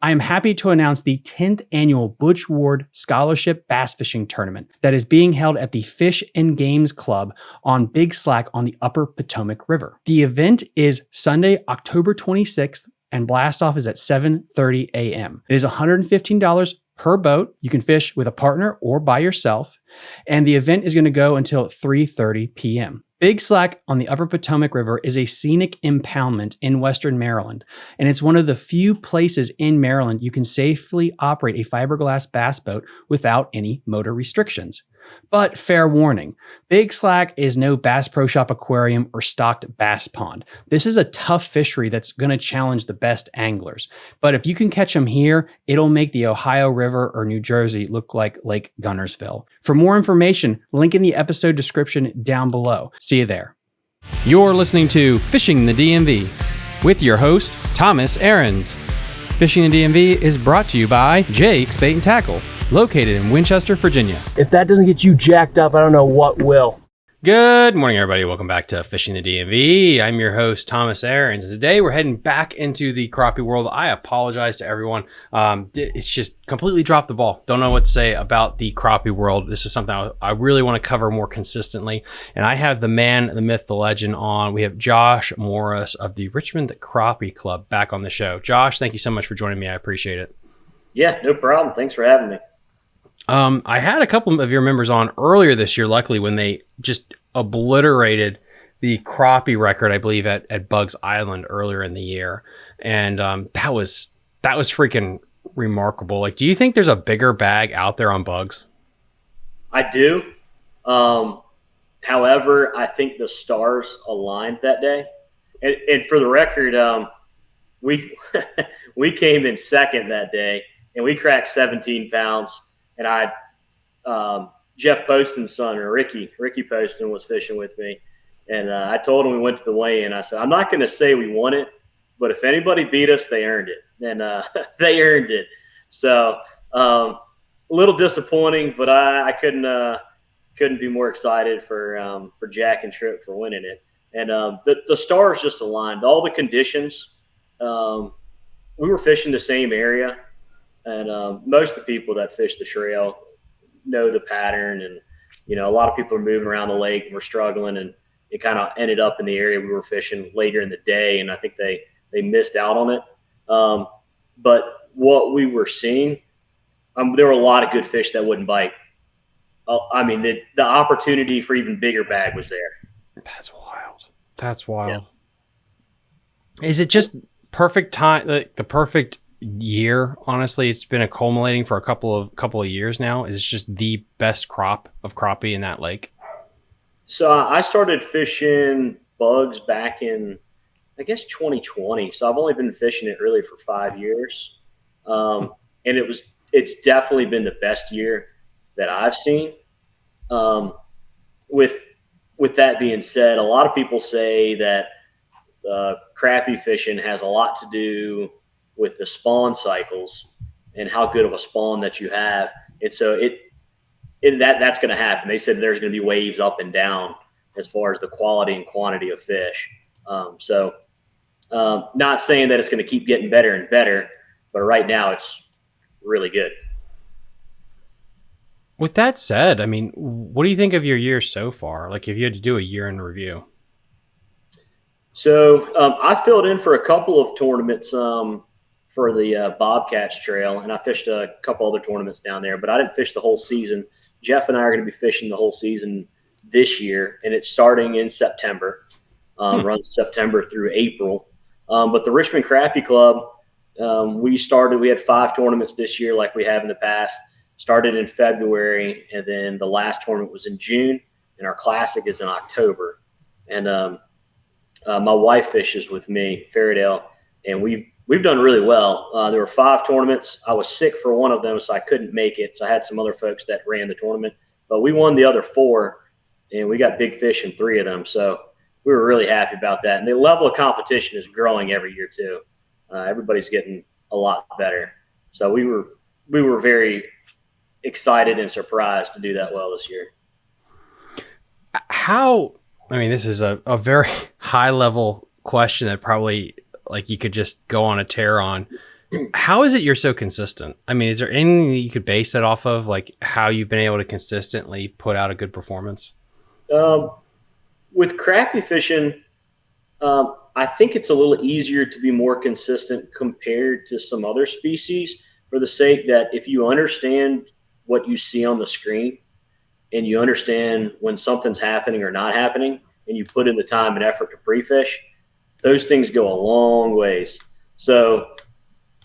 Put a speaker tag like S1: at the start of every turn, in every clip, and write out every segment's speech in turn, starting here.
S1: I am happy to announce the 10th annual Butch Ward Scholarship Bass Fishing Tournament that is being held at the Fish and Games Club on Big Slack on the Upper Potomac River. The event is Sunday, October 26th, and blast off is at 7:30 a.m. It is $115 per boat. You can fish with a partner or by yourself, and the event is going to go until 3:30 p.m. Big Slack on the Upper Potomac River is a scenic impoundment in Western Maryland, and it's one of the few places in Maryland you can safely operate a fiberglass bass boat without any motor restrictions. But fair warning, Big Slack is no Bass Pro Shop aquarium or stocked bass pond. This is a tough fishery that's going to challenge the best anglers. But if you can catch them here, it'll make the Ohio River or New Jersey look like Lake Gunnersville. For more information, link in the episode description down below. See you there. You're listening to Fishing the DMV with your host, Thomas Ahrens. Fishing the DMV is brought to you by Jake's Bait and Tackle, located in Winchester, Virginia.
S2: If that doesn't get you jacked up, I don't know what will.
S1: Good morning, everybody. Welcome back to Fishing the DMV. I'm your host, Thomas Ahrens, and today we're heading back into the crappie world. I apologize to everyone. It's just completely dropped the ball. Don't know what to say about the crappie world. This is something I really want to cover more consistently, and I have the man, the myth, the legend on. We have Josh Morris of the Richmond Crappie Club back on the show. Josh, thank you so much for joining me. I appreciate it.
S3: Yeah, no problem. Thanks for having me.
S1: I had a couple of your members on earlier this year, luckily, when they just obliterated the crappie record, I believe, at Bugs Island earlier in the year. And that was freaking remarkable. Like, do you think there's a bigger bag out there on Bugs?
S3: I do. However, I think the stars aligned that day. And for the record, we we came in second that day, and we cracked 17 pounds. And Jeff Poston's son, or Ricky Poston, was fishing with me. And I told him we went to the weigh-in. I said, I'm not going to say we won it, but if anybody beat us, they earned it. And they earned it. So a little disappointing, but I couldn't be more excited for Jack and Tripp for winning it. And the stars just aligned. All the conditions, we were fishing the same area. And most of the people that fish the trail know the pattern. And, a lot of people are moving around the lake and we're struggling. And it kind of ended up in the area we were fishing later in the day. And I think they missed out on it. But what we were seeing, there were a lot of good fish that wouldn't bite. The opportunity for even bigger bag was there.
S1: That's wild. Yeah. Is it just perfect time, like the perfect year? Honestly, it's been accumulating for a couple of years now. Is it just the best crop of crappie in that lake?
S3: So I started fishing Bugs back in, I guess, 2020. So I've only been fishing it really for 5 years. And it's definitely been the best year that I've seen. With that being said, a lot of people say that crappie fishing has a lot to do with the spawn cycles and how good of a spawn that you have. And so that's going to happen. They said there's going to be waves up and down as far as the quality and quantity of fish. Not saying that it's going to keep getting better and better, but right now it's really good.
S1: With that said, what do you think of your year so far? Like, if you had to do a year in review?
S3: So I filled in for a couple of tournaments for the Bobcats Trail, and I fished a couple other tournaments down there, but I didn't fish the whole season. Jeff and I are going to be fishing the whole season this year, and it's starting in September, runs September through April. But the Richmond Crappie Club, we had 5 tournaments this year like we have in the past. Started in February, and then the last tournament was in June, and our classic is in October. And my wife fishes with me, Fairdale, and we've done really well. There were 5 tournaments. I was sick for one of them, so I couldn't make it. So I had some other folks that ran the tournament, but we won the other 4, and we got big fish in 3 of them. So we were really happy about that. And the level of competition is growing every year too. Everybody's getting a lot better. So we were very excited and surprised to do that well this year.
S1: This is a very high level question that probably, like, you could just go on a tear on. How is it you're so consistent? I mean, is there anything that you could base it off of, like how you've been able to consistently put out a good performance?
S3: With crappie fishing, I think it's a little easier to be more consistent compared to some other species, for the sake that if you understand what you see on the screen and you understand when something's happening or not happening, and you put in the time and effort to pre-fish, those things go a long ways. So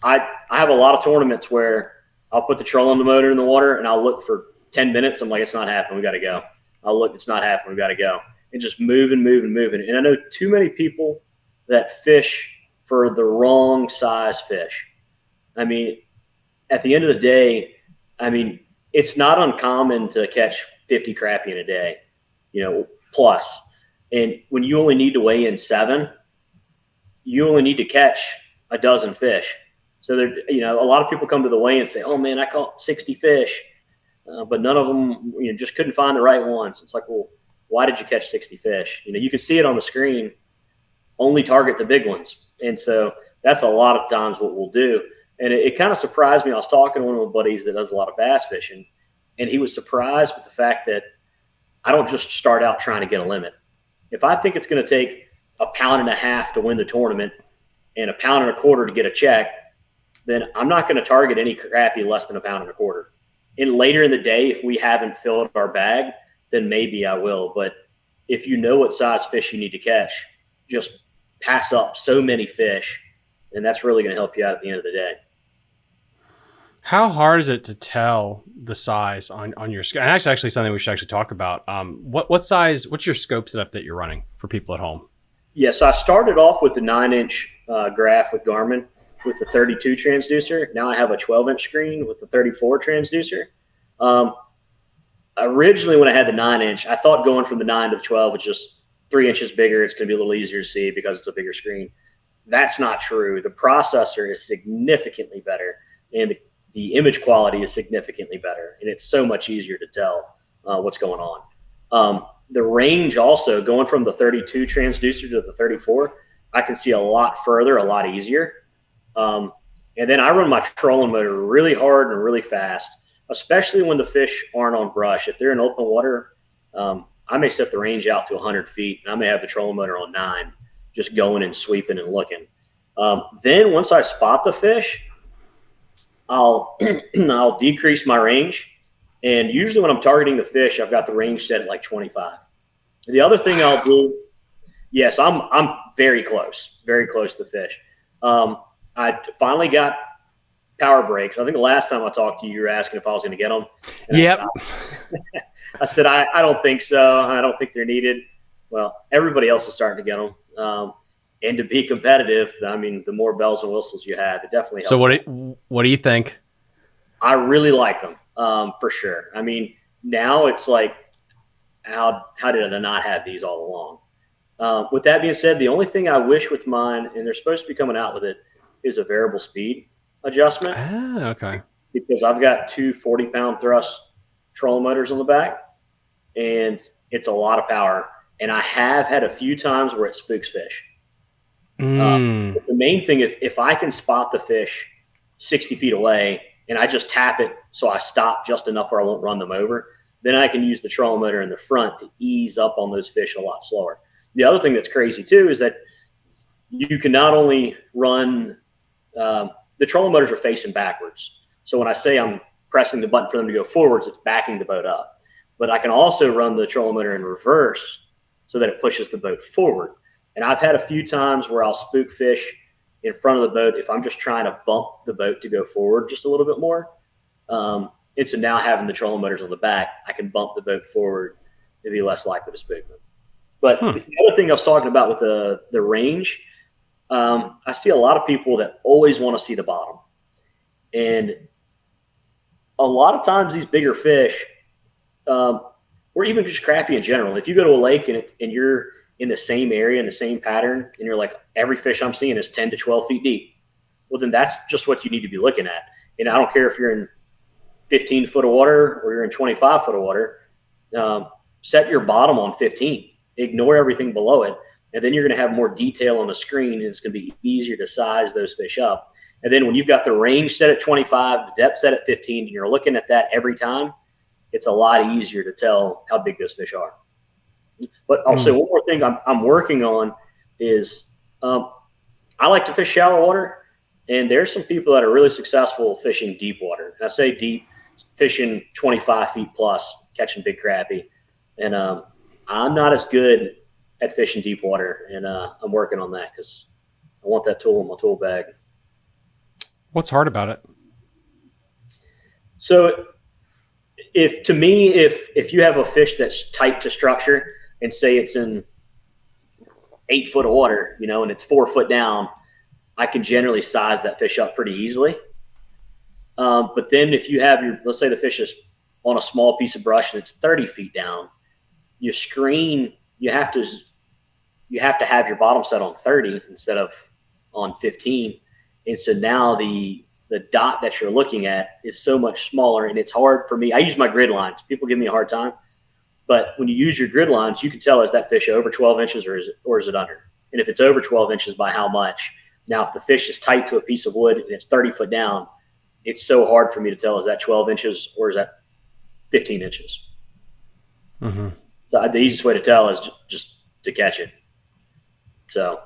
S3: I have a lot of tournaments where I'll put the trolling motor in the water and I'll look for 10 minutes. I'm like, it's not happening. We got to go. I'll look, it's not happening. We got to go. And just moving. And I know too many people that fish for the wrong size fish. I mean, at the end of the day, I mean, it's not uncommon to catch 50 crappie in a day, plus. And when you only need to weigh in 7, you only need to catch a dozen fish. So there, a lot of people come to the weigh and say, "Oh man, I caught 60 fish," but none of them, just couldn't find the right ones. It's like, well, why did you catch 60 fish? You can see it on the screen. Only target the big ones, and so that's a lot of times what we'll do. And it kind of surprised me. I was talking to one of my buddies that does a lot of bass fishing, and he was surprised with the fact that I don't just start out trying to get a limit. If I think it's going to take 1.5 pounds to win the tournament and 1.25 pounds to get a check, then I'm not going to target any crappie less than 1.25 pounds. And later in the day, if we haven't filled our bag, then maybe I will. But if you know what size fish you need to catch, just pass up so many fish, and that's really going to help you out at the end of the day.
S1: How hard is it to tell the size on your scope? And that's actually something we should actually talk about. What size? What's your scope setup that you're running for people at home?
S3: Yes, I started off with the 9-inch graph with Garmin with the 32 transducer. Now I have a 12-inch screen with the 34 transducer. Originally, when I had the 9-inch, I thought going from the 9 to the 12 was just 3 inches bigger. It's going to be a little easier to see because it's a bigger screen. That's not true. The processor is significantly better, and the image quality is significantly better, and it's so much easier to tell what's going on. The range also, going from the 32 transducer to the 34, I can see a lot further, a lot easier. And then I run my trolling motor really hard and really fast, especially when the fish aren't on brush. If they're in open water, I may set the range out to 100 feet, and I may have the trolling motor on 9, just going and sweeping and looking. Then once I spot the fish, I'll decrease my range. And usually when I'm targeting the fish, I've got the range set at like 25. The other thing I'll do, yes, I'm very close to the fish. I finally got power brakes. I think the last time I talked to you, you were asking if I was going to get them.
S1: Yep.
S3: I said, I don't think so. I don't think they're needed. Well, everybody else is starting to get them. And to be competitive, I mean, the more bells and whistles you have, it definitely helps.
S1: So what do you think?
S3: I really like them, for sure. I mean, now it's like, how did I not have these all along? With that being said, the only thing I wish with mine, and they're supposed to be coming out with it, is a variable speed adjustment.
S1: Ah, okay. Because
S3: I've got 2 40-pound thrust trolling motors on the back, and it's a lot of power. And I have had a few times where it spooks fish. The main thing, if I can spot the fish 60 feet away and I just tap it so I stop just enough where I won't run them over, then I can use the trolling motor in the front to ease up on those fish a lot slower. The other thing that's crazy too is that you can not only run the trolling motors are facing backwards. So when I say I'm pressing the button for them to go forwards, it's backing the boat up. But I can also run the trolling motor in reverse so that it pushes the boat forward. And I've had a few times where I'll spook fish in front of the boat if I'm just trying to bump the boat to go forward just a little bit more. And so now having the trolling motors on the back, I can bump the boat forward to be less likely to spook them. But the other thing I was talking about with the range, I see a lot of people that always want to see the bottom. And a lot of times these bigger fish, or even just crappie in general, if you go to a lake and you're in the same area, in the same pattern, and you're like, every fish I'm seeing is 10 to 12 feet deep, well, then that's just what you need to be looking at. And I don't care if you're in 15 foot of water or you're in 25 foot of water, set your bottom on 15. Ignore everything below it And then you're going to have more detail on the screen, and it's going to be easier to size those fish up. And then when you've got the range set at 25, the depth set at 15, and you're looking at that every time, it's a lot easier to tell how big those fish are. But I'll say one more thing I'm working on is I like to fish shallow water, and there's some people that are really successful fishing deep water. And I say deep, fishing 25 feet plus, catching big crappie. And I'm not as good at fishing deep water, and I'm working on that because I want that tool in my tool bag.
S1: What's hard about it?
S3: So if you have a fish that's tight to structure, and say it's in 8 foot of water, and it's 4 foot down, I can generally size that fish up pretty easily. But then if you have let's say the fish is on a small piece of brush and it's 30 feet down, your screen, you have to have your bottom set on 30 instead of on 15. And so now the dot that you're looking at is so much smaller, and it's hard for me. I use my grid lines. People give me a hard time. But when you use your grid lines, you can tell, is that fish over 12 inches or is it under? And if it's over 12 inches, by how much? Now, if the fish is tight to a piece of wood and it's 30 foot down, it's so hard for me to tell, is that 12 inches or is that 15 inches? Mm-hmm. So the easiest way to tell is just to catch it. So,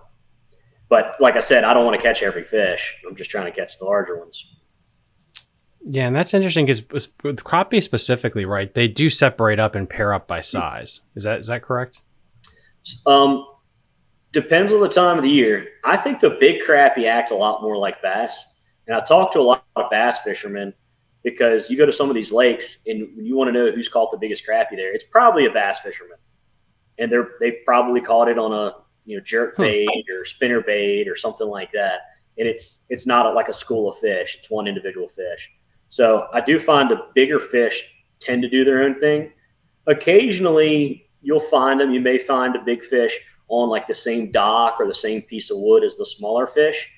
S3: but like I said, I don't want to catch every fish. I'm just trying to catch the larger ones.
S1: Yeah, and that's interesting because with crappie specifically, right? They do separate up and pair up by size. Is that correct?
S3: Depends on the time of the year. I think the big crappie act a lot more like bass. And I talk to a lot of bass fishermen because you go to some of these lakes and you want to know who's caught the biggest crappie there. It's probably a bass fisherman, and they've probably caught it on a jerk bait or spinner bait or something like that. And it's not like a school of fish. It's one individual fish. So I do find the bigger fish tend to do their own thing. Occasionally you may find a big fish on like the same dock or the same piece of wood as the smaller fish,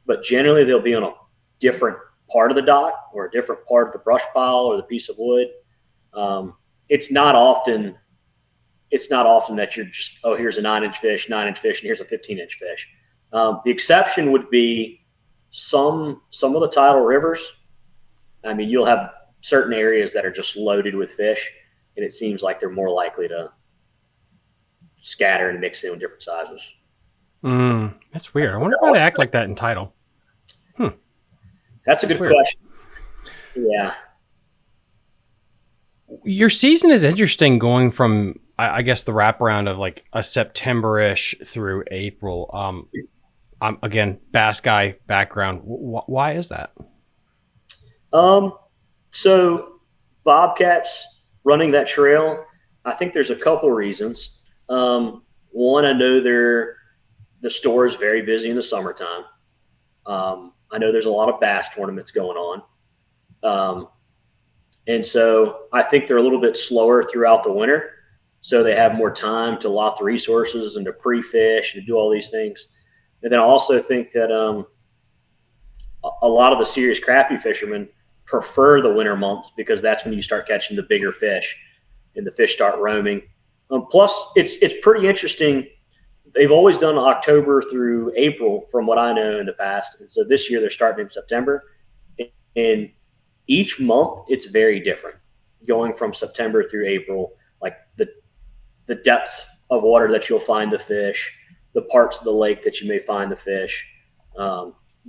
S3: but generally they'll be on a different part of the dock or a different part of the brush pile or the piece of wood. It's not often that you're just, here's a 9-inch fish, and here's a 15-inch fish. The exception would be some of the tidal rivers. I mean, you'll have certain areas that are just loaded with fish, and it seems like they're more likely to scatter and mix in with different sizes.
S1: That's weird. I wonder why they act like that in Tidal.
S3: That's a good question. Yeah.
S1: Your season is interesting going from, I guess, the wraparound of like a September-ish through April. I'm again, bass guy background. Why is that?
S3: So bobcats running that trail, I think there's a couple reasons. One, I know the store is very busy in the summertime. I know there's a lot of bass tournaments going on. And so I think they're a little bit slower throughout the winter. So they have more time to lot the resources and to pre-fish and to do all these things. And then I also think that a lot of the serious crappie fishermen prefer the winter months because that's when you start catching the bigger fish and the fish start roaming. Plus, it's pretty interesting. They've always done October through April from what I know in the past. And so this year they're starting in September. And each month it's very different going from September through April, like the depths of water that you'll find the fish, the parts of the lake that you may find the fish,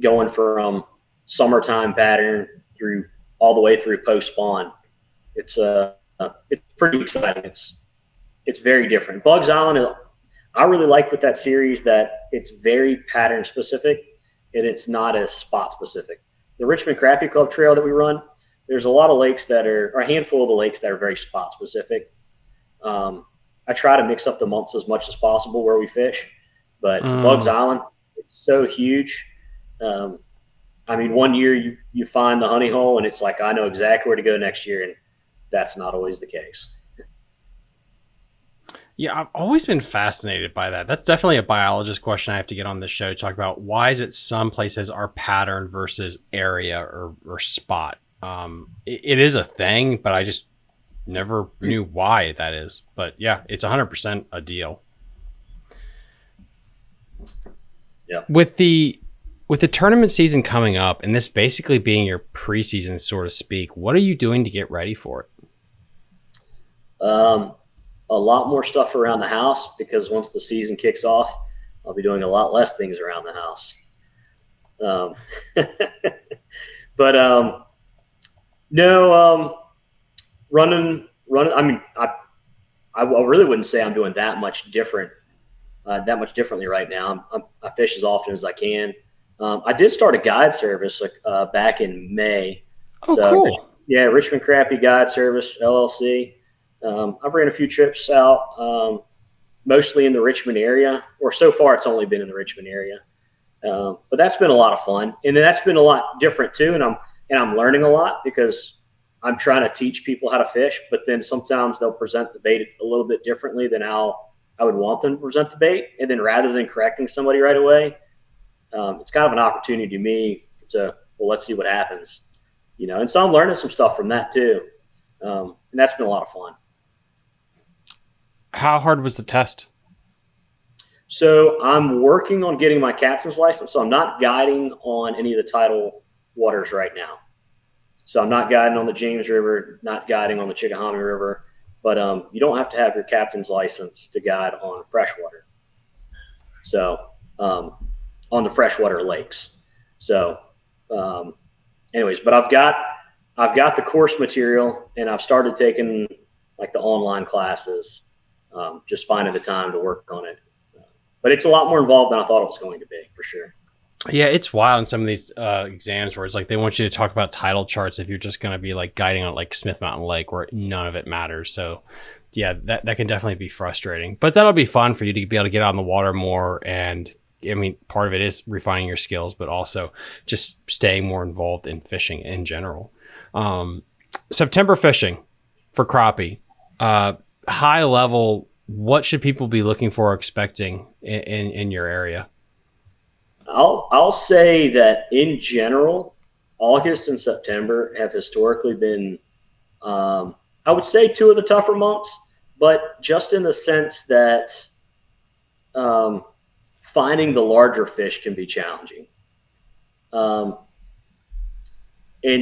S3: going from summertime pattern through all the way through post spawn. It's pretty exciting. It's very different. Bugs Island, I really like with that series that it's very pattern specific and it's not as spot specific. The Richmond Crappie Club trail that we run, there's a lot of lakes or a handful of the lakes that are very spot specific. I try to mix up the months as much as possible where we fish, but Bugs Island, it's so huge. I mean, one year you find the honey hole and it's like, I know exactly where to go next year. And that's not always the case.
S1: Yeah, I've always been fascinated by that. That's definitely a biologist question I have to get on this show to talk about. Why is it some places are pattern versus area or spot? It is a thing, but I just never knew why that is. But yeah, it's 100% a deal. With the tournament season coming up and this basically being your preseason, so to speak, what are you doing to get ready for it?
S3: A lot more stuff around the house, because once the season kicks off, I'll be doing a lot less things around the house. But no, running. I mean, I really wouldn't say I'm doing that much differently right now. I fish as often as I can. I did start a guide service back in May.
S1: Oh, so, cool.
S3: Richmond Crappie Guide Service, LLC. I've ran a few trips out, mostly in the Richmond area, or so far it's only been in the Richmond area. But that's been a lot of fun, and then that's been a lot different too. And I'm learning a lot, because I'm trying to teach people how to fish, but then sometimes they'll present the bait a little bit differently than how I would want them to present the bait. And then rather than correcting somebody right away, it's kind of an opportunity to me to, well, let's see what happens, And so I'm learning some stuff from that too. And that's been a lot of fun.
S1: How hard was the test?
S3: So I'm working on getting my captain's license. So I'm not guiding on any of the tidal waters right now. So I'm not guiding on the James River, not guiding on the Chickahominy River, but you don't have to have your captain's license to guide on freshwater. So on the freshwater lakes. So anyways, but I've got the course material, and I've started taking like the online classes, just finding the time to work on it. But it's a lot more involved than I thought it was going to be, for sure.
S1: Yeah, it's wild in some of these exams where it's like they want you to talk about tidal charts if you're just going to be like guiding on like Smith Mountain Lake, where none of it matters. So yeah, that can definitely be frustrating, but that'll be fun for you to be able to get out on the water more. And I mean, part of it is refining your skills, but also just staying more involved in fishing in general. September fishing for crappie, high level. What should people be looking for or expecting in your area?
S3: I'll say that in general, August and September have historically been, I would say, two of the tougher months, but just in the sense that finding the larger fish can be challenging. And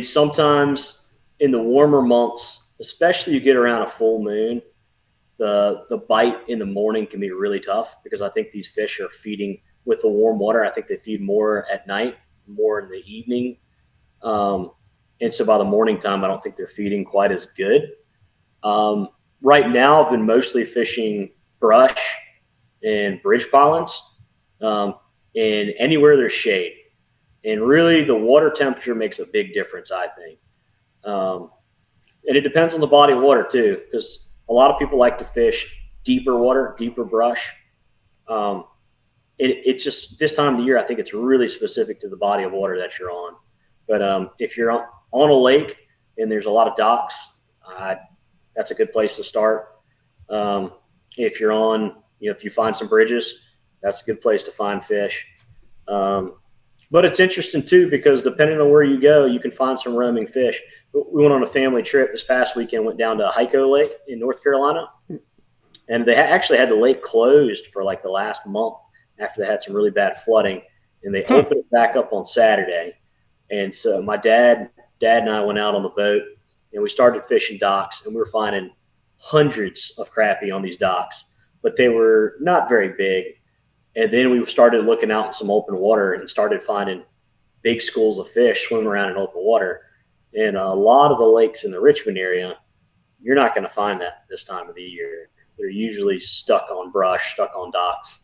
S3: sometimes in the warmer months, especially you get around a full moon, the bite in the morning can be really tough, because I think these fish are feeding with the warm water. I think they feed more at night, more in the evening. And so by the morning time, I don't think they're feeding quite as good. Right now, I've been mostly fishing brush and bridge pollards, and anywhere there's shade. And really, the water temperature makes a big difference, I think. And it depends on the body of water too, because a lot of people like to fish deeper water, deeper brush. It's just this time of the year, I think it's really specific to the body of water that you're on. But if you're on a lake and there's a lot of docks, that's a good place to start. If you're on, if you find some bridges, that's a good place to find fish. But it's interesting too, because depending on where you go, you can find some roaming fish. We went on a family trip this past weekend, went down to Hyco Lake in North Carolina, and they actually had the lake closed for like the last month after they had some really bad flooding, and they opened it back up on Saturday. And so my dad and I went out on the boat, and we started fishing docks, and we were finding hundreds of crappie on these docks, but they were not very big. And then we started looking out in some open water and started finding big schools of fish swimming around in open water. And a lot of the lakes in the Richmond area, you're not going to find that this time of the year. They're usually stuck on brush, stuck on docks.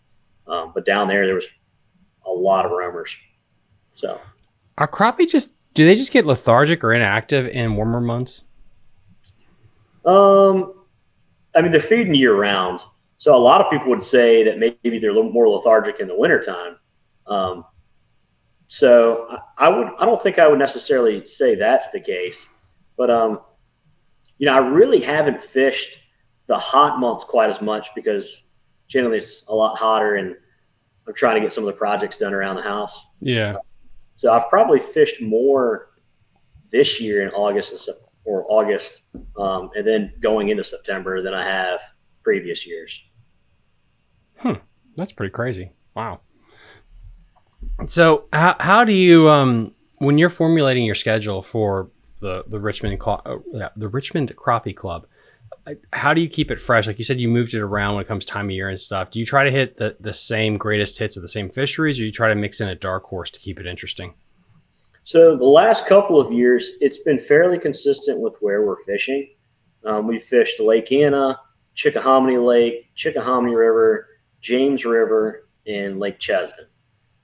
S3: But down there was a lot of roamers. So,
S1: are crappie do they just get lethargic or inactive in warmer months?
S3: I mean, they're feeding year round. So a lot of people would say that maybe they're a little more lethargic in the wintertime. So I don't think I would necessarily say that's the case, but I really haven't fished the hot months quite as much, because generally it's a lot hotter and I'm trying to get some of the projects done around the house.
S1: Yeah.
S3: So I've probably fished more this year in August, and then going into September than I have previous years.
S1: That's pretty crazy. Wow. So how do you when you're formulating your schedule for the Richmond the Richmond Crappie Club, how do you keep it fresh? Like you said, you moved it around when it comes time of year and stuff. Do you try to hit the same greatest hits of the same fisheries, or you try to mix in a dark horse to keep it interesting?
S3: So the last couple of years, it's been fairly consistent with where we're fishing. We fished Lake Anna, Chickahominy Lake, Chickahominy River, James River, and Lake Chesdin.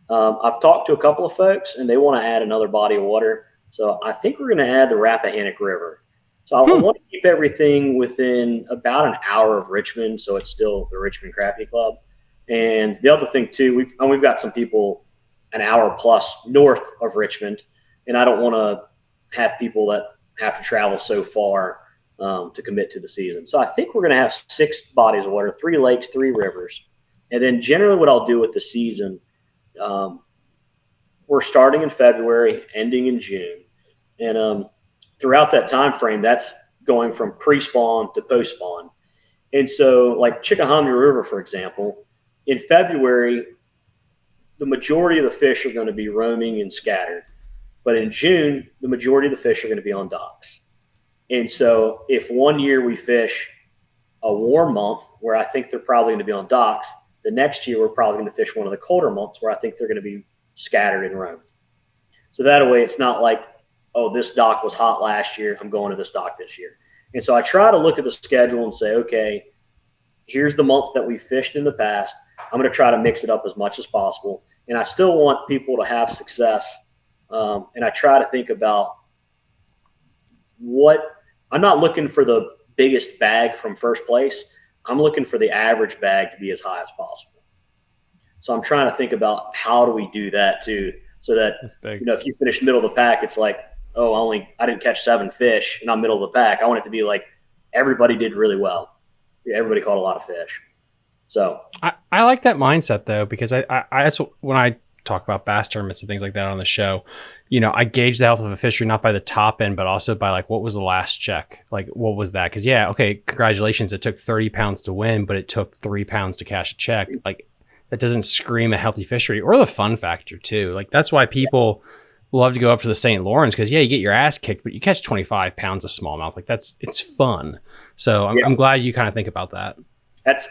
S3: I've talked to a couple of folks, and they want to add another body of water. So I think we're going to add the Rappahannock River. So I want to keep everything within about an hour of Richmond, so it's still the Richmond Crappie Club. And the other thing too, we've got some people an hour plus north of Richmond, and I don't want to have people that have to travel so far to commit to the season. So I think we're going to have 6 bodies of water, 3 lakes, 3 rivers, and then generally what I'll do with the season. We're starting in February, ending in June, and throughout that time frame, that's going from pre-spawn to post-spawn. And so, like Chickahominy River, for example, in February, the majority of the fish are going to be roaming and scattered, but in June, the majority of the fish are going to be on docks. And so, if one year we fish a warm month where I think they're probably going to be on docks, the next year we're probably going to fish one of the colder months where I think they're going to be scattered and roam. So that way it's not like, oh, this dock was hot last year, I'm going to this dock this year. And so I try to look at the schedule and say, okay, here's the months that we fished in the past. I'm going to try to mix it up as much as possible. And I still want people to have success. And I try to think about I'm not looking for the biggest bag from first place. I'm looking for the average bag to be as high as possible. So I'm trying to think about how do we do that too, so that, if you finish middle of the pack, it's like, oh, I didn't catch 7 fish and I'm middle of the pack. I want it to be like everybody did really well. Everybody caught a lot of fish. So
S1: I like that mindset though, because I that's when I talk about bass tournaments and things like that on the show, I gauge the health of a fishery not by the top end, but also by like, what was the last check? Like, what was that? Because okay, congratulations, it took 30 pounds to win, but it took 3 pounds to cash a check. Like, that doesn't scream a healthy fishery, or the fun factor too. Like, that's why people love to go up to the St. Lawrence, because you get your ass kicked, but you catch 25 pounds of smallmouth. Like, it's fun. So I'm glad you kind of think about that.
S3: That's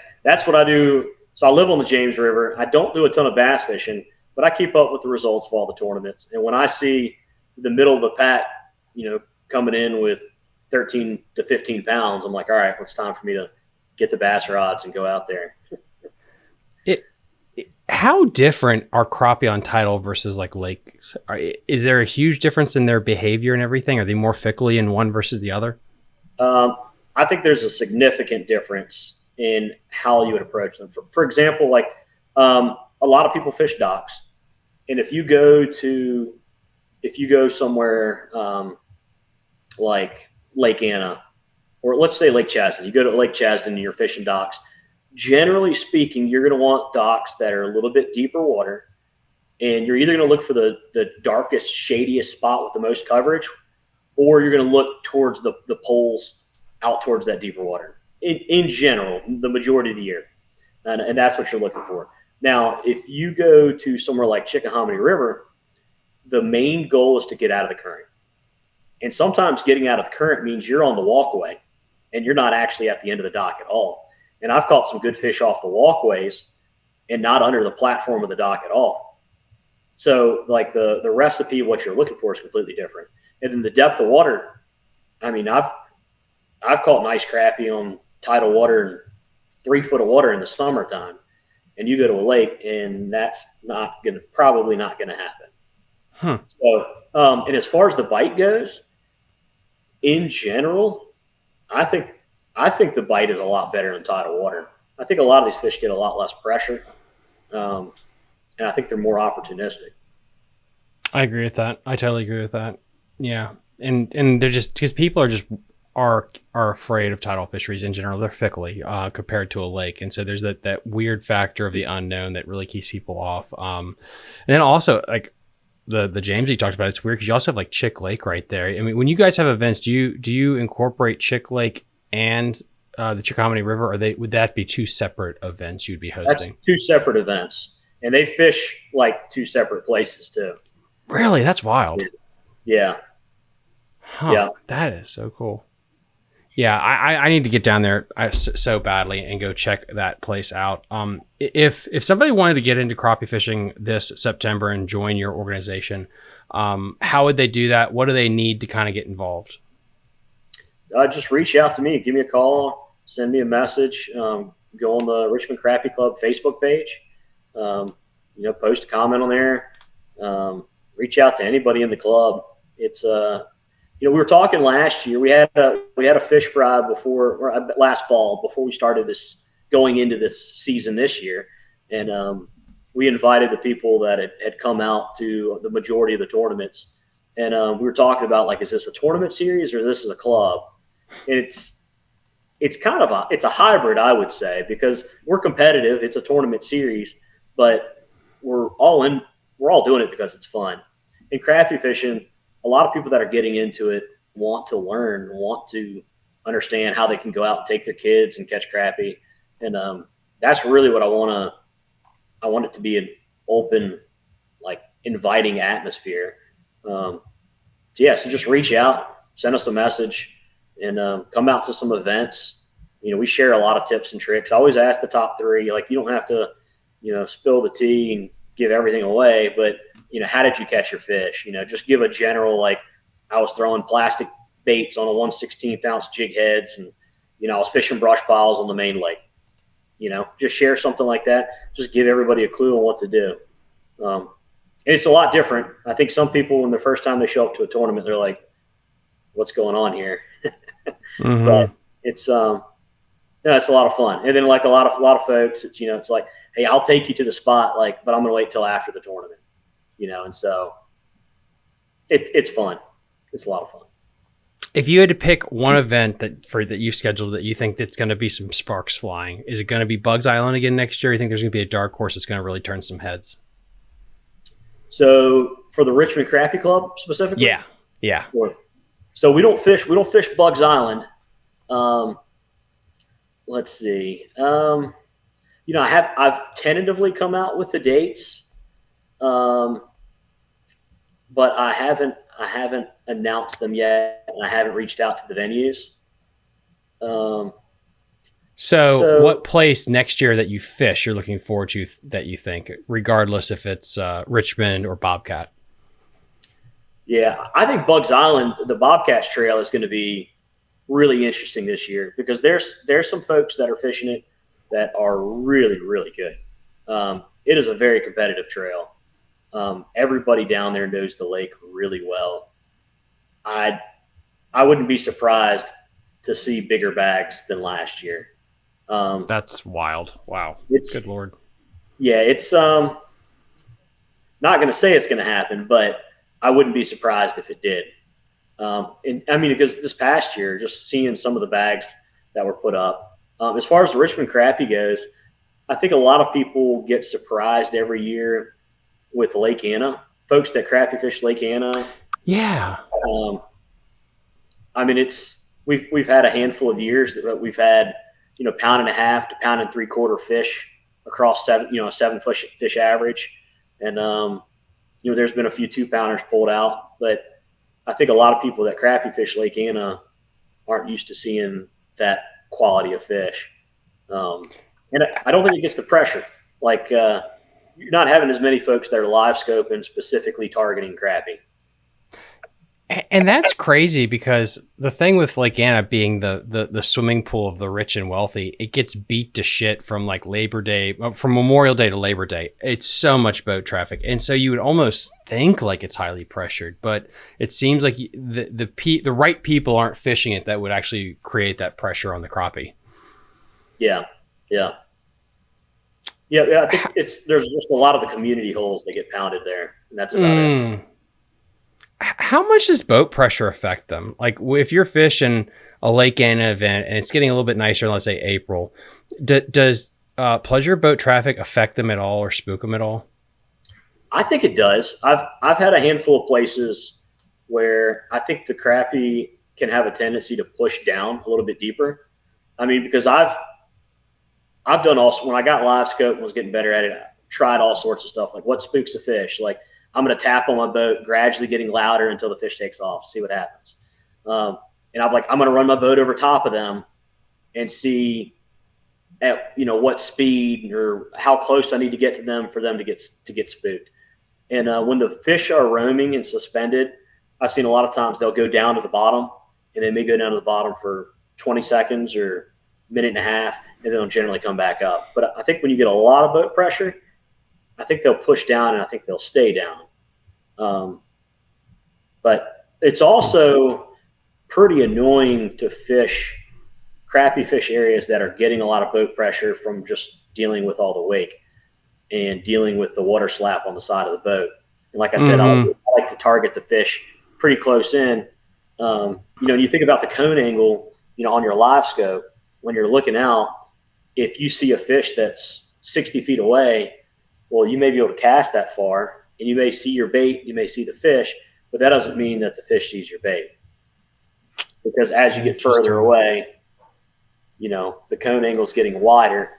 S3: what I do. So I live on the James River. I don't do a ton of bass fishing, but I keep up with the results of all the tournaments. And when I see the middle of the pack, coming in with 13 to 15 pounds, I'm like, all right, it's time for me to get the bass rods and go out there.
S1: How different are crappie on Tidal versus like lakes? Is there a huge difference in their behavior and everything? Are they more fickly in one versus the other?
S3: I think there's a significant difference in how you would approach them. For example, like a lot of people fish docks, and if you go somewhere like Lake Anna, or let's say Lake Chesdin, you go to Lake Chesdin and you're fishing docks. Generally speaking, you're going to want docks that are a little bit deeper water, and you're either going to look for the darkest, shadiest spot with the most coverage, or you're going to look towards the poles out towards that deeper water. In general, the majority of the year, and that's what you're looking for. Now, if you go to somewhere like Chickahominy River, the main goal is to get out of the current. And sometimes getting out of the current means you're on the walkway and you're not actually at the end of the dock at all. And I've caught some good fish off the walkways and not under the platform of the dock at all. So like the recipe of what you're looking for is completely different. And then the depth of water, I mean, I've caught nice crappie on tidal water and 3 foot of water in the summertime. And you go to a lake and that's probably not going to happen. So, and as far as the bite goes, in general, I think the bite is a lot better in tidal water. I think a lot of these fish get a lot less pressure, and I think they're more opportunistic.
S1: I agree with that. I totally agree with that. Yeah, and they're just, because people are afraid of tidal fisheries in general. They're fickly compared to a lake, and so there's that weird factor of the unknown that really keeps people off. And then also like the James you talked about, it's weird because you also have like Chick Lake right there. I mean, when you guys have events, do you incorporate Chick Lake and the Chickahominy River, or would that be 2 separate events you'd be hosting?
S3: That's 2 separate events. and they fish like two separate places too.
S1: Really? That's wild.
S3: Yeah.
S1: Huh.
S3: Yeah.
S1: That is so cool. Yeah, I need to get down there so badly and go check that place out. If somebody wanted to get into crappie fishing this September and join your organization, how would they do that? What do they need to kind of get involved?
S3: Just reach out to me. Give me a call. Send me a message. Go on the Richmond Crappie Club Facebook page. Post a comment on there. Reach out to anybody in the club. It's we were talking last year. We had a fish fry last fall before we started going into this season this year, and we invited the people that had come out to the majority of the tournaments, and we were talking about, like, is this a tournament series or is this a club? And it's kind of a hybrid, I would say, because we're competitive. It's a tournament series, but we're all doing it because it's fun. In crappie fishing, a lot of people that are getting into it want to learn, want to understand how they can go out and take their kids and catch crappie. And that's really what I want it to be, an open, like, inviting atmosphere. So just reach out, send us a message, and come out to some events. We share a lot of tips and tricks. I always ask the top three, like, you don't have to, spill the tea and give everything away, but how did you catch your fish? Just give a general, like, I was throwing plastic baits on a 1/16 ounce jig heads, and I was fishing brush piles on the main lake. Just share something like that. Just give everybody a clue on what to do. And it's a lot different. I think some people, when the first time they show up to a tournament, they're like, "What's going on here?"
S1: Mm-hmm.
S3: But it's it's a lot of fun. And then, like, a lot of folks, it's it's like, "Hey, I'll take you to the spot, like, but I'm going to wait till after the tournament." And so it's fun. It's a lot of fun.
S1: If you had to pick one event that you scheduled that you think that's going to be some sparks flying, is it going to be Bugs Island again next year? Or you think there's going to be a dark horse that's going to really turn some heads?
S3: So for the Richmond Crappie Club specifically?
S1: Yeah.
S3: So we don't fish Bugs Island. Let's see. I've tentatively come out with the dates. But I haven't announced them yet, and I haven't reached out to the venues.
S1: So what place next year that you fish you're looking forward to, that you think, regardless if it's Richmond or Bobcat?
S3: Yeah, I think Bugs Island, the Bobcats Trail, is going to be really interesting this year, because there's some folks that are fishing it that are really, really good. It is a very competitive trail. Everybody down there knows the lake really well. I wouldn't be surprised to see bigger bags than last year.
S1: That's wild. Wow. Good Lord.
S3: Yeah, it's not going to say it's going to happen, but I wouldn't be surprised if it did. Because this past year, just seeing some of the bags that were put up. As far as the Richmond Crappie goes, I think a lot of people get surprised every year with Lake Anna, folks that crappie fish Lake Anna.
S1: Yeah.
S3: We've had a handful of years that we've had, 1.5 pound to 1 3/4 fish across 7 fish average. And, there's been a few 2-pounders pulled out, but I think a lot of people that crappie fish Lake Anna aren't used to seeing that quality of fish. And I don't think it gets the pressure. Like, you're not having as many folks that are live scoping, specifically targeting crappie.
S1: And that's crazy, because the thing with Lake Anna being the swimming pool of the rich and wealthy, it gets beat to shit from like Labor Day, from Memorial Day to Labor Day. It's so much boat traffic. And so you would almost think like it's highly pressured, but it seems like the right people aren't fishing it that would actually create that pressure on the crappie.
S3: Yeah. I think there's just a lot of the community holes that get pounded there, and that's about it.
S1: How much does boat pressure affect them? Like, if you're fishing a Lake Anna event and it's getting a little bit nicer in, let's say, April, does pleasure boat traffic affect them at all or spook them at all?
S3: I think it does. I've had a handful of places where I think the crappie can have a tendency to push down a little bit deeper. Because I've done also, when I got live scope and was getting better at it, tried all sorts of stuff, like what spooks a fish. Like I'm going to tap on my boat, gradually getting louder until the fish takes off, see what happens. And I'm going to run my boat over top of them and see at, what speed or how close I need to get to them for them to get spooked. And when the fish are roaming and suspended, I've seen a lot of times they'll go down to the bottom, and they may go down to the bottom for 20 seconds or a minute and a half, and they'll generally come back up. But I think when you get a lot of boat pressure, I think they'll push down, and I think they'll stay down. But it's also pretty annoying to fish crappie fish areas that are getting a lot of boat pressure from just dealing with all the wake and dealing with the water slap on the side of the boat. And like I said, I like to target the fish pretty close in. And you think about the cone angle, on your live scope, when you're looking out, if you see a fish that's 60 feet away, well, you may be able to cast that far, and you may see your bait, you may see the fish, but that doesn't mean that the fish sees your bait. Because as you get further away, the cone angle is getting wider.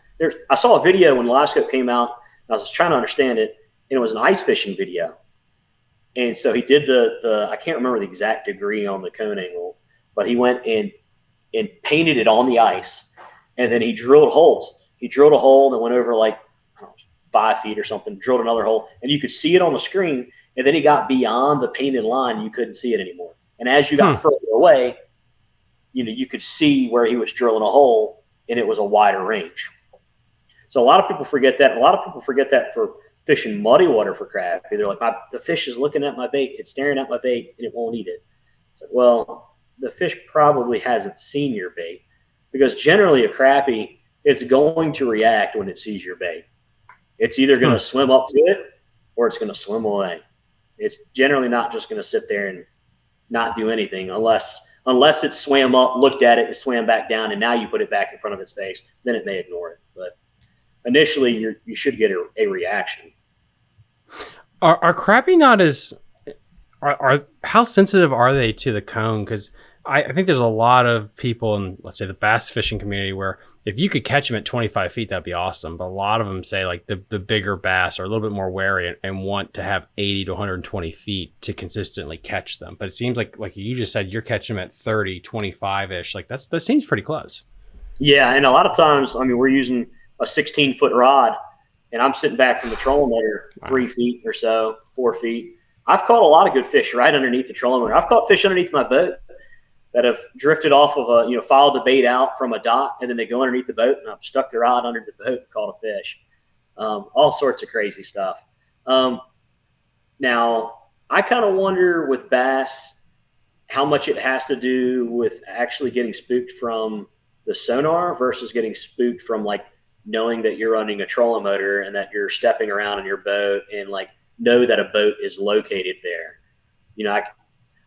S3: I saw a video when live scope came out, and I was trying to understand it, and it was an ice fishing video. And so he did the I can't remember the exact degree on the cone angle, but he went and painted it on the ice, and then he drilled holes. He drilled a hole that went over 5 feet or something, drilled another hole, and you could see it on the screen, and then he got beyond the painted line, and you couldn't see it anymore. And as you got further away, you could see where he was drilling a hole, and it was a wider range. So a lot of people forget that. A lot of people forget that for fishing muddy water for crappie. They're like, the fish is looking at my bait, it's staring at my bait, and it won't eat it. It's like, well, the fish probably hasn't seen your bait, because generally a crappie, it's going to react when it sees your bait. It's either going to swim up to it or it's going to swim away. It's generally not just going to sit there and not do anything unless it swam up, looked at it, and swam back down, and now you put it back in front of its face, then it may ignore it. But initially, you should get a reaction.
S1: Are crappie not as are how sensitive are they to the cone? Because I think there's a lot of people in, let's say, the bass fishing community where if you could catch them at 25 feet, that'd be awesome. But a lot of them say like the bigger bass are a little bit more wary and want to have 80 to 120 feet to consistently catch them. But it seems like you just said, you're catching them at 30, 25-ish. Like that seems pretty close.
S3: Yeah, and a lot of times, we're using a 16-foot rod, and I'm sitting back from the trolling motor 3 feet or so, 4 feet. I've caught a lot of good fish right underneath the trolling motor. I've caught fish underneath my boat that have drifted off of followed the bait out from a dock, and then they go underneath the boat, and I've stuck the rod under the boat and caught a fish. All sorts of crazy stuff. Now, I kind of wonder with bass how much it has to do with actually getting spooked from the sonar versus getting spooked from knowing that you're running a trolling motor and that you're stepping around in your boat and know that a boat is located there.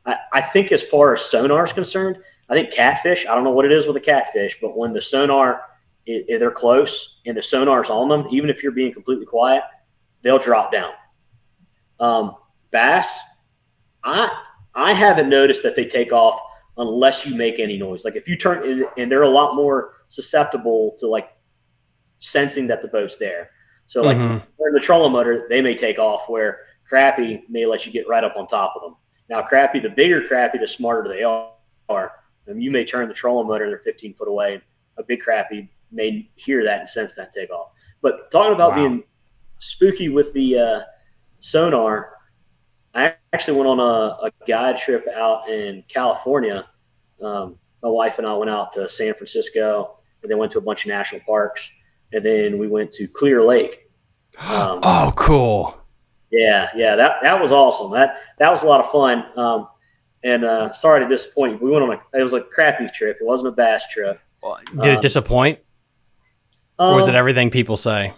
S3: I think as far as sonar is concerned, I think catfish, I don't know what it is with a catfish, but when the sonar, if they're close and the sonar's on them, even if you're being completely quiet, they'll drop down. Bass, I haven't noticed that they take off unless you make any noise. Like if you turn, and they're a lot more susceptible to sensing that the boat's there. So in the trolling motor, they may take off, where crappie may let you get right up on top of them. Now, crappie, the bigger crappie, the smarter they are. You may turn the trolling motor, they're 15 foot away. A big crappie may hear that and sense that takeoff. But talking about being spooky with the sonar, I actually went on a guide trip out in California. My wife and I went out to San Francisco, and then went to a bunch of national parks, and then we went to Clear Lake.
S1: Oh, cool.
S3: Yeah, that was awesome. That was a lot of fun. And sorry to disappoint you. We went on it was a crappie trip. It wasn't a bass trip.
S1: Did it disappoint? Or was it everything people say?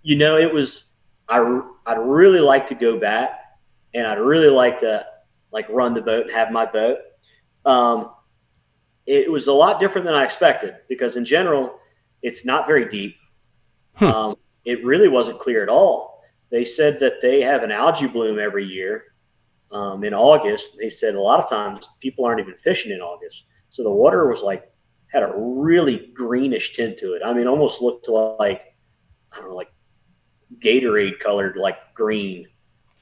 S3: It was. I'd really like to go back, and I'd really like to run the boat and have my boat. It was a lot different than I expected, because in general, it's not very deep. It really wasn't clear at all. They said that they have an algae bloom every year in August. They said a lot of times people aren't even fishing in August. So the water was had a really greenish tint to it. Almost looked like Gatorade colored, like green,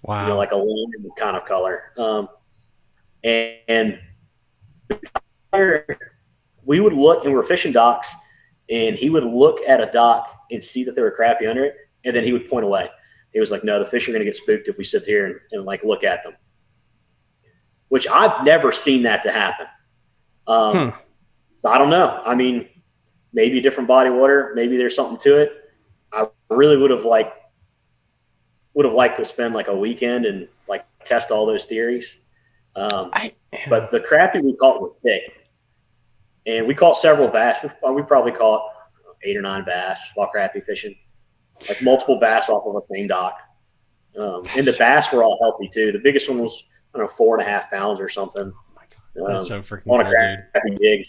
S1: Wow.
S3: like a lemon kind of color. And we would look, and we're fishing docks, and he would look at a dock and see that there were crappie under it, and then he would point away. He was like, no, the fish are going to get spooked if we sit here and like look at them, which I've never seen that to happen. So I don't know. I mean, maybe a different body of water, maybe there's something to it. I really would have liked to spend like a weekend and like test all those theories. But the crappie we caught were thick, and we caught several bass. We probably caught 8 or 9 bass while crappie fishing, like multiple bass off of the same dock. And the bass were all healthy too. The biggest one was, I don't know, 4.5 pounds or something.
S1: Oh my God. That's so freaking
S3: on
S1: cool,
S3: a crappie jig.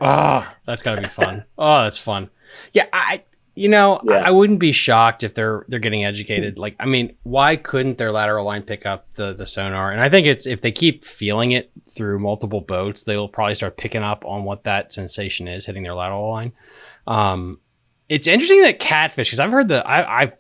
S1: Oh, that's gotta be fun. Oh, that's fun. Yeah, I wouldn't be shocked if they're getting educated. Like, I mean, why couldn't their lateral line pick up the sonar? And I think it's, if they keep feeling it through multiple boats, they will probably start picking up on what that sensation is hitting their lateral line. It's interesting that catfish, because I've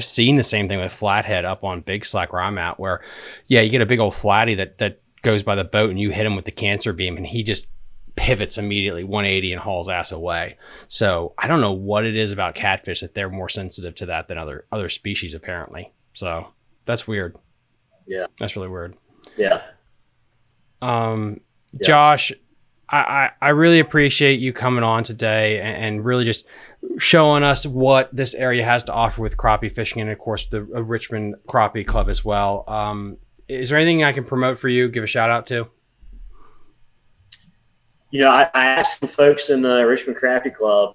S1: seen the same thing with flathead up on Big Slack where I'm at, where you get a big old flatty that goes by the boat and you hit him with the cancer beam and he just pivots immediately 180 and hauls ass away. So I don't know what it is about catfish that they're more sensitive to that than other species apparently. So that's weird.
S3: Yeah,
S1: that's really weird.
S3: Yeah.
S1: Josh, I really appreciate you coming on today and really just showing us what this area has to offer with crappie fishing, and of course the Richmond Crappie Club as well. Is there anything I can promote for you, give a shout out to?
S3: I asked some folks in the Richmond Crappie Club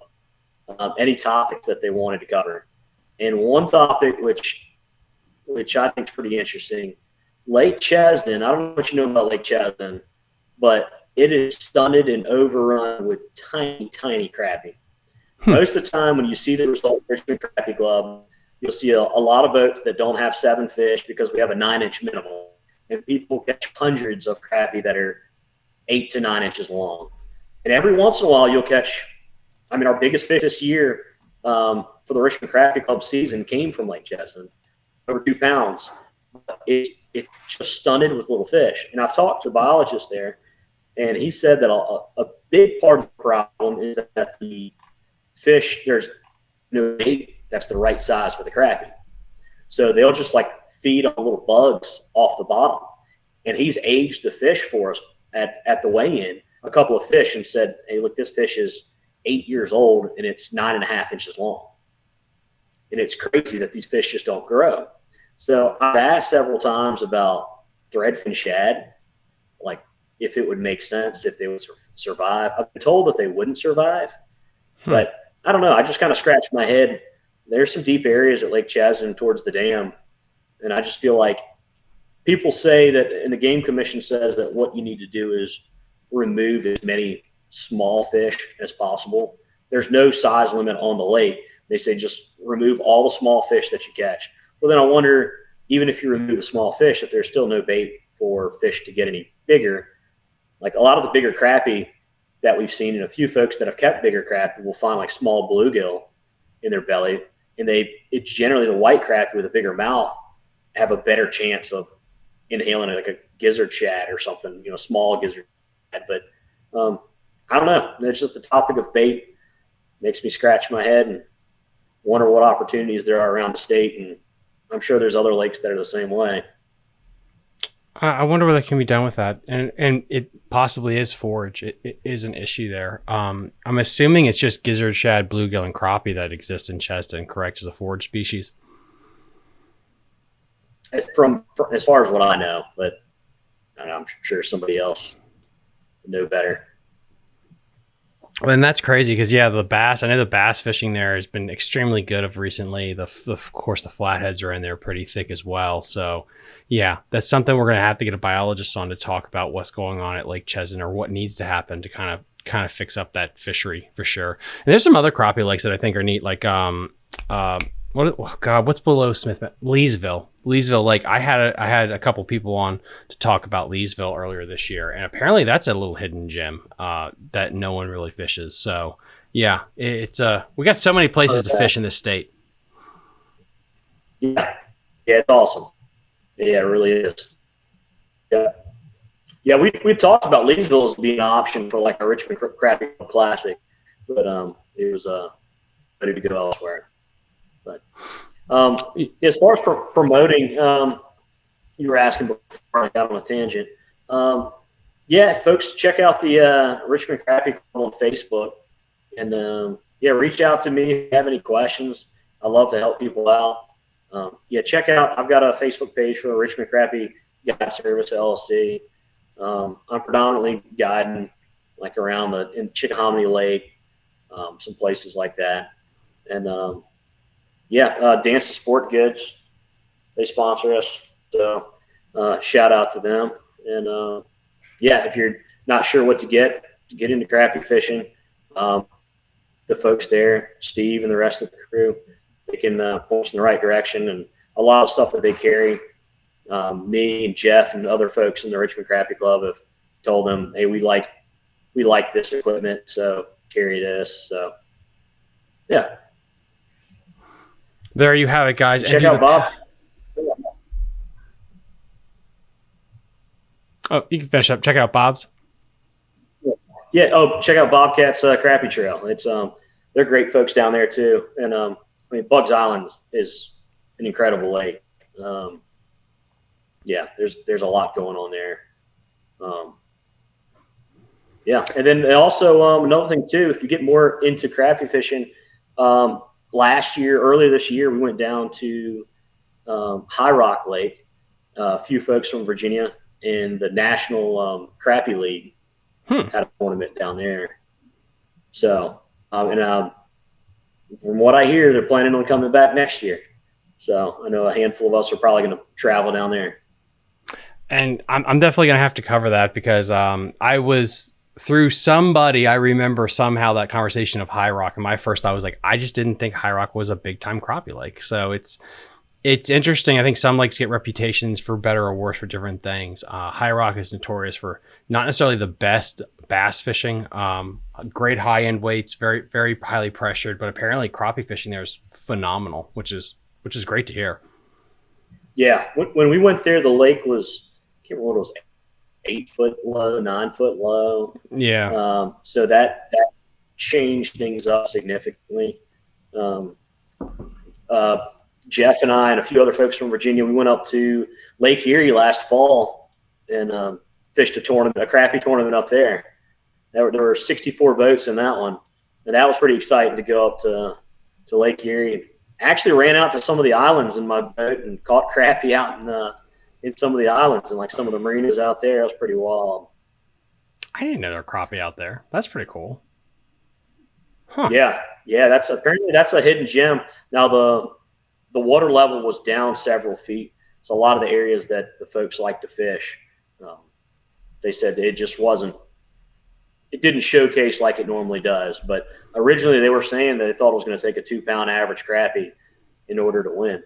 S3: any topics that they wanted to cover. And one topic, which I think is pretty interesting, Lake Chesden. I don't know what you know about Lake Chesden, but it is stunted and overrun with tiny, tiny crappie. Most of the time when you see the result of Richmond Crappie Club, you'll see a lot of boats that don't have 7 fish because we have a 9-inch minimum. And people catch hundreds of crappie that are 8 to 9 inches long. And every once in a while you'll catch, our biggest fish this year for the Richmond Crappie Club season came from Lake Chesden, over 2 pounds. It's just stunted with little fish. And I've talked to a biologist there, and he said that a big part of the problem is that the fish, there's no bait that's the right size for the crappie. So they'll just like feed on little bugs off the bottom. And he's aged the fish for us at the weigh-in, a couple of fish, and said, hey, look, this fish is 8 years old and it's 9.5 inches long. And it's crazy that these fish just don't grow. So I've asked several times about threadfin shad, like if it would make sense, if they would survive. I've been told that they wouldn't survive, but I don't know. I just kind of scratched my head. There's some deep areas at Lake Chesden towards the dam, and I just feel like people say that, and the Game Commission says that what you need to do is remove as many small fish as possible. There's no size limit on the lake. They say just remove all the small fish that you catch. Well, then I wonder, even if you remove the small fish, if there's still no bait for fish to get any bigger. Like a lot of the bigger crappie that we've seen, and a few folks that have kept bigger crappie will find like small bluegill in their belly, and it's generally the white crappie with a bigger mouth have a better chance of inhaling like a gizzard shad or something, small gizzard shad. But I don't know. It's just the topic of bait makes me scratch my head and wonder what opportunities there are around the state. And I'm sure there's other lakes that are the same way.
S1: I wonder what can be done with that. And it possibly is forage. It is an issue there. I'm assuming it's just gizzard shad, bluegill, and crappie that exist in Chesden, correct, as a forage species?
S3: As far as what I know, but I'm sure somebody else would know better.
S1: And that's crazy because the bass. I know the bass fishing there has been extremely good of recently. Of course, the flatheads are in there pretty thick as well. So, that's something we're going to have to get a biologist on to talk about what's going on at Lake Chesden or what needs to happen to kind of fix up that fishery for sure. And there's some other crappie lakes that I think are neat, like what's below Smith? Leesville Lake. I had a couple people on to talk about Leesville earlier this year, and apparently that's a little hidden gem that no one really fishes. So it's we got so many places to fish in this state.
S3: Yeah. Yeah, it's awesome. Yeah, it really is. Yeah. Yeah, we talked about Leesville as being an option for like a Richmond Crappie Club Classic, but it was ready to go elsewhere. But as far as promoting, you were asking before I got on a tangent. Yeah, folks, check out the Richmond Crappie Club on Facebook, and yeah, reach out to me if you have any questions. I love to help people out. Yeah, check out. I've got a Facebook page for the Richmond Crappie Guide Service LLC. I'm predominantly guiding like around in Chickahominy Lake, some places like that, and yeah, Dance to Sport Goods, they sponsor us, so shout out to them. And yeah, if you're not sure what to get into crappie fishing, the folks there, Steve and the rest of the crew, they can point you in the right direction. And a lot of stuff that they carry, me and Jeff and other folks in the Richmond Crappie Club have told them, hey, we like this equipment, so carry this. So yeah,
S1: there you have it, guys.
S3: Check out Bob.
S1: Oh, you can finish up. Check out Bob's.
S3: Yeah. Oh, check out Bobcat's Crappie Trail. It's they're great folks down there too. And I mean, Bugs Island is an incredible lake. Yeah, there's a lot going on there. Yeah, and then also another thing too, if you get more into crappie fishing, earlier this year, we went down to High Rock Lake. A few folks from Virginia in the National Crappie League had a tournament down there. So, and from what I hear, they're planning on coming back next year. So I know a handful of us are probably going to travel down there.
S1: And I'm definitely going to have to cover that because I was through somebody, I remember somehow that conversation of High Rock. And my first thought was like, I just didn't think High Rock was a big time crappie lake. So it's interesting. I think some lakes get reputations for better or worse for different things. High Rock is notorious for not necessarily the best bass fishing, great high end weights, very, very highly pressured, but apparently crappie fishing there is phenomenal, which is great to hear.
S3: Yeah. When we went there, the lake was, I can't remember what it was, 8 foot low, 9 foot low.
S1: Yeah.
S3: So that changed things up significantly. Jeff and I and a few other folks from Virginia, we went up to Lake Erie last fall and fished a crappie tournament up there. There were 64 boats in that one, and that was pretty exciting to go up to Lake Erie. Actually ran out to some of the islands in my boat and caught crappie out in some of the islands and like some of the marinas out there. It was pretty wild.
S1: I didn't know there were crappie out there. That's pretty cool. Huh.
S3: Yeah. That's a hidden gem. Now the water level was down several feet. So a lot of the areas that the folks like to fish, they said it just wasn't. It didn't showcase like it normally does. But originally they were saying that they thought it was going to take a 2-pound average crappie in order to win.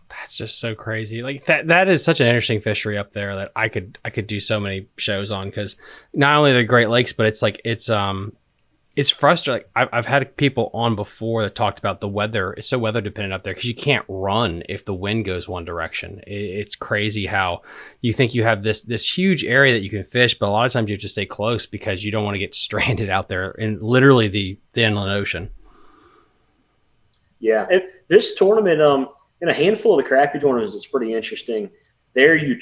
S1: That's just so crazy. Like that is such an interesting fishery up there that I could do so many shows on, because not only are they great lakes, but it's like it's frustrating. I've had people on before that talked about the weather. It's so weather dependent up there because you can't run if the wind goes one direction. It's crazy how you think you have this huge area that you can fish, but a lot of times you have to stay close because you don't want to get stranded out there in literally the inland ocean.
S3: Yeah, this tournament, in a handful of the crappie tournaments, it's pretty interesting. There you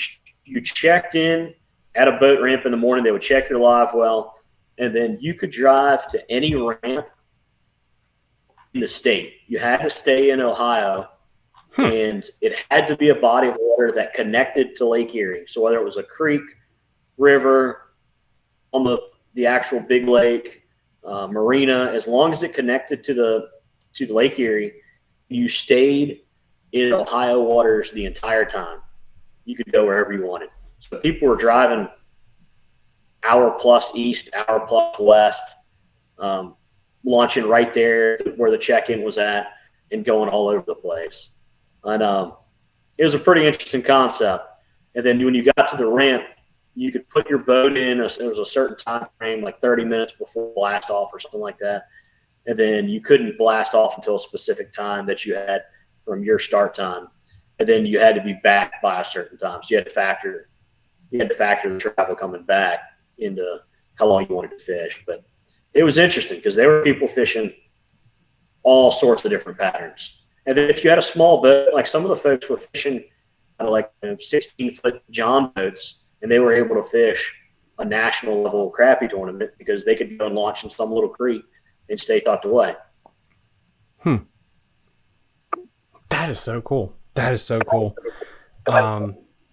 S3: checked in at a boat ramp in the morning. They would check your live well, and then you could drive to any ramp in the state. You had to stay in Ohio, and it had to be a body of water that connected to Lake Erie. So whether it was a creek, river, on the actual big lake, marina, as long as it connected to the Lake Erie, you stayed in Ohio waters the entire time. You could go wherever you wanted. So people were driving hour plus east, hour plus west, launching right there where the check-in was at and going all over the place. And it was a pretty interesting concept. And then when you got to the ramp, you could put your boat in. It was a certain time frame, like 30 minutes before blast off or something like that. and then you couldn't blast off until a specific time that you had from your start time, and then you had to be back by a certain time. So you had to factor the travel coming back into how long you wanted to fish. But it was interesting because there were people fishing all sorts of different patterns. And then if you had a small boat, like some of the folks were fishing out of like 16-foot John boats, and they were able to fish a national level crappie tournament because they could go and launch in some little creek and stay tucked away.
S1: That is so cool. That is so cool.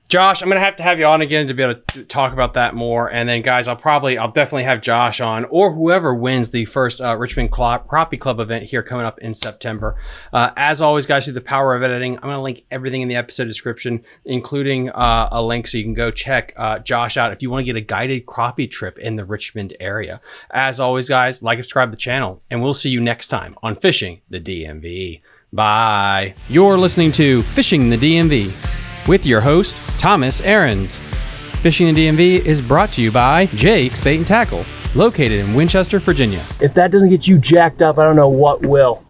S1: Josh, I'm going to have you on again to be able to talk about that more. And then guys, I'll definitely have Josh on, or whoever wins the first Richmond Crappie Club event here coming up in September. As always, guys, through the power of editing, I'm going to link everything in the episode description, including a link so you can go check Josh out if you want to get a guided crappie trip in the Richmond area. As always, guys, like and subscribe to the channel, and we'll see you next time on Fishing the DMV. Bye. You're listening to Fishing the DMV with your host, Thomas Ahrens. Fishing the DMV is brought to you by Jake's Bait and Tackle, located in Winchester, Virginia.
S2: If that doesn't get you jacked up, I don't know what will.